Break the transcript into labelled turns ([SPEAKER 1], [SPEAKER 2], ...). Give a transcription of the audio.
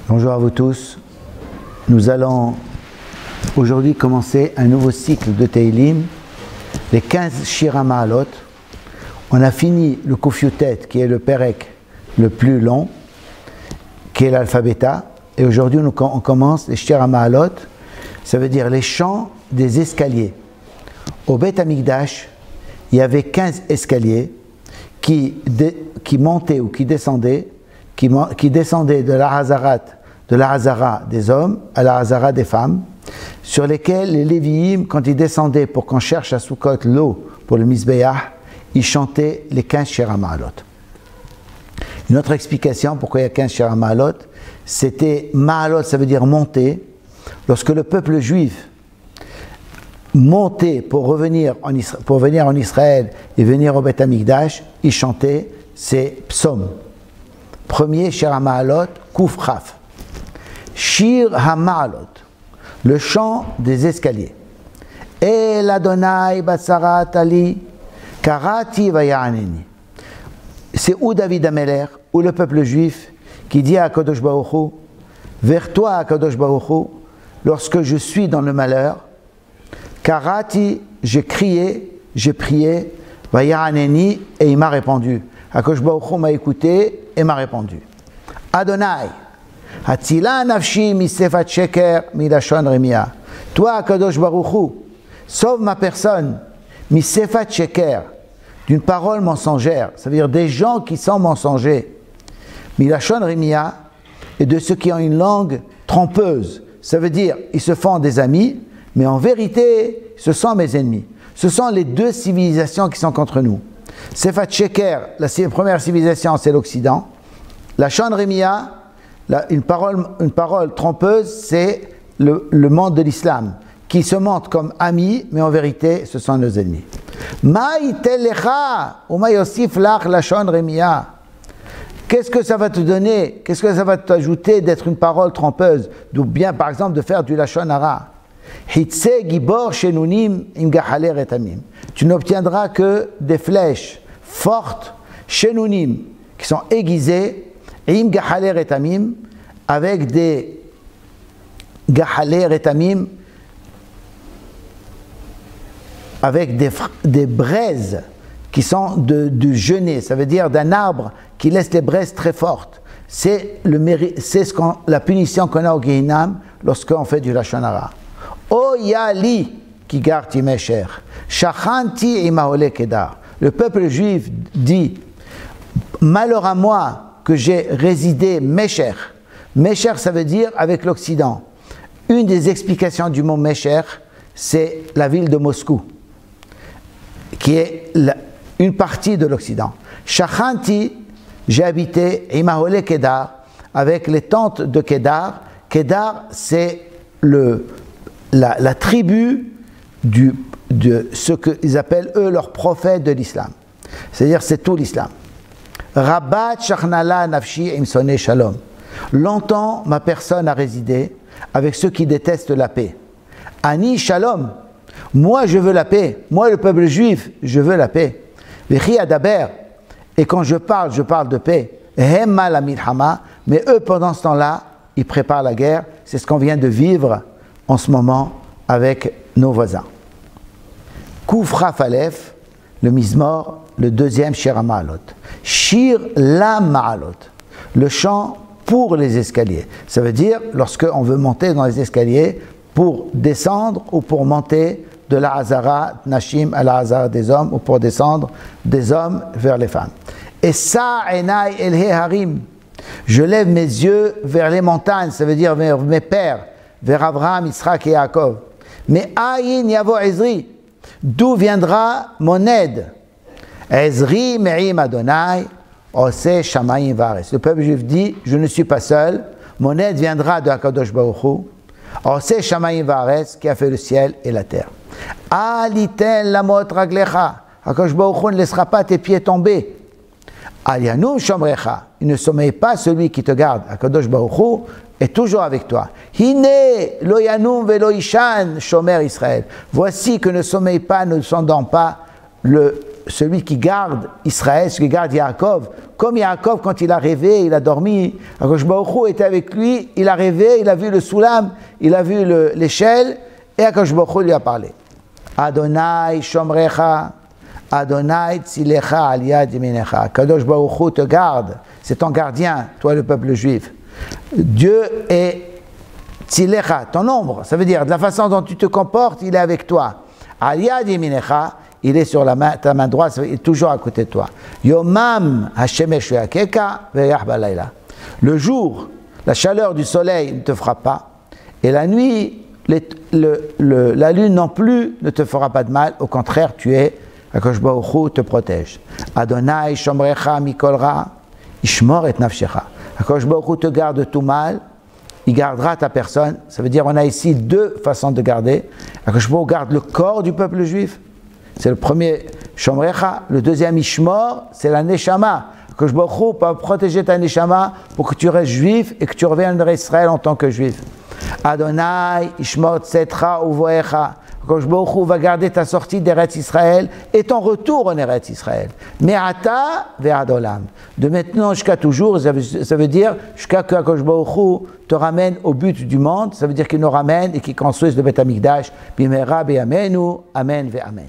[SPEAKER 1] Bonjour à vous tous. Nous allons aujourd'hui commencer un nouveau cycle de Teilim, les 15 Shira Ma'alot. On a fini le Kufyutet, qui est le Perek le plus long, qui est l'alphabéta. Et aujourd'hui, on commence les Shira Ma'alot, ça veut dire les chants des escaliers. Au Beth Amikdash, il y avait 15 escaliers qui montaient ou qui descendaient de la Hazara des hommes à la Hazara des femmes, sur lesquels les Lévi'im, quand ils descendaient pour qu'on cherche à Sukkot l'eau pour le Mizbeach, ils chantaient les 15 Shira Ma'alot. Une autre explication pourquoi il y a 15 Shira Ma'alot, c'était Ma'alot, ça veut dire monter. Lorsque le peuple juif montait pour venir en Israël et venir au Beth Amikdash, ils chantaient ces psaumes. Premier, Shir HaMa'alot, Kuf Chaf. Shir HaMa'alot, le chant des escaliers. El Adonai Batsarat Ali, Karati Vaya'aneni. C'est où David Ameler, ou le peuple juif, qui dit à Kadosh Baruch Hu, vers toi, Kadosh Baruch Hu, lorsque je suis dans le malheur, Karati, j'ai crié, j'ai prié, Vaya'aneni, et il m'a répondu. Kadosh Baruch Hu m'a écouté et m'a répondu. Adonai, Hatzila nafshi misefat sheker milashon remia. Toi, Kadosh Baruch Hu, sauve ma personne, misefat sheker, d'une parole mensongère, ça veut dire des gens qui sont mensongers, milashon remia, et de ceux qui ont une langue trompeuse. Ça veut dire, ils se font des amis, mais en vérité, ce sont mes ennemis. Ce sont les deux civilisations qui sont contre nous. Sefat Sheker, la première civilisation, c'est l'Occident. La Shon Remia, une parole trompeuse, c'est le monde de l'islam, qui se montre comme amis, mais en vérité, ce sont nos ennemis. Qu'est-ce que ça va te donner? Qu'est-ce que ça va t'ajouter d'être une parole trompeuse? Ou bien, par exemple, de faire du Lashon Hara. Tu n'obtiendras que des flèches fortes, shenunim, qui sont aiguisées, im gahaler etamim, avec des gahaler etamim, avec des braises qui sont du genêt, ça veut dire d'un arbre qui laisse les braises très fortes. C'est la punition qu'on a au Gehinam lorsqu'on fait du Lashon Hara. O yali ki garti mesher, shachanti imaole kedar. Le peuple juif dit, malheur à moi que j'ai résidé mesher. Mesher, ça veut dire avec l'Occident. Une des explications du mot mesher, c'est la ville de Moscou, qui est une partie de l'Occident. Shachanti, j'ai habité imaole kedar, avec les tentes de Kedar. Kedar, c'est la tribu de ce qu'ils appellent eux leurs prophètes de l'islam. C'est-à-dire c'est tout l'islam. Rabat shachnala nafshi imsone shalom. Longtemps ma personne a résidé avec ceux qui détestent la paix. Ani shalom. Moi je veux la paix. Moi le peuple juif, je veux la paix. Vechi adaber. Et quand je parle de paix. Hemma la milhama. Mais eux pendant ce temps-là, ils préparent la guerre. C'est ce qu'on vient de vivre en ce moment avec nos voisins. Kuf Chaf Alef, le Mizmor, le deuxième Shir HaMa'alot. Shir la Ma'alot, le chant pour les escaliers. Ça veut dire lorsqu'on veut monter dans les escaliers pour descendre ou pour monter de la Hazara Nashim à la Hazara des hommes ou pour descendre des hommes vers les femmes. Et ça, Enai El Harim, je lève mes yeux vers les montagnes, ça veut dire vers mes pères, vers Abraham, Yitzhak et Yaakov. Mais Aïn Yavo Ezri, d'où viendra mon aide? Ezri Me'im Adonai, Ose Shamayim Vares. Le peuple juif dit, je ne suis pas seul, mon aide viendra de HaKadosh Baruch Hu, Ose Shamayim Vares, qui a fait le ciel et la terre. Aliten Lamot Raglecha, HaKadosh Baruch Hu ne laissera pas tes pieds tomber. Alianu Shomrecha, il ne sommeille pas celui qui te garde, HaKadosh Baruch Hu est toujours avec toi. Hine lo yanum velo ishan shomer Israël. Voici que ne sommeille pas, ne s'endort pas celui qui garde Israël, celui qui garde Yaakov, comme Yaakov, quand il a rêvé, il a dormi, Akadosh Baruch Hu était avec lui, il a rêvé, il a vu le soulam, il a vu l'échelle, et Akadosh Baruch Hu lui a parlé. Adonai Shomrecha, Adonai Tzilecha al yad yeminecha. Akadosh Baruch Hu te garde, c'est ton gardien, toi le peuple juif. Dieu est Tzilecha, ton ombre, ça veut dire de la façon dont tu te comportes, il est avec toi. Al yad yeminecha, il est sur ta main droite, il est toujours à côté de toi. Yomam hashemesh ve'akeka ve'yah balayla. Le jour, la chaleur du soleil ne te fera pas, et la nuit, la lune non plus ne te fera pas de mal. Au contraire, Akadosh Baruch Hu te protège. Adonai shomrecha mikol ra, ishmor et nafshecha. Akadosh Baruch Hu te garde de tout mal, il gardera ta personne. Ça veut dire on a ici deux façons de garder. Akadosh Baruch Hu garde le corps du peuple juif. C'est le premier Shomrecha. Le deuxième Ishmor, c'est la Neshama. Akadosh Baruch Hu va protéger ta Neshama pour que tu restes juif et que tu reviennes à Israël en tant que juif. Adonai Ishmor Tsetra Uvoecha. Akadosh Baruch Hu va garder ta sortie d'Eretz Israël et ton retour en Eretz Israël. Me'ata ve'ad olam. De maintenant jusqu'à toujours, ça veut dire jusqu'à que Akadosh Baruch Hu te ramène au but du monde. Ça veut dire qu'il nous ramène et qu'il construise le Beth Amikdash. Bimera be'amenu. Amen ve'amen.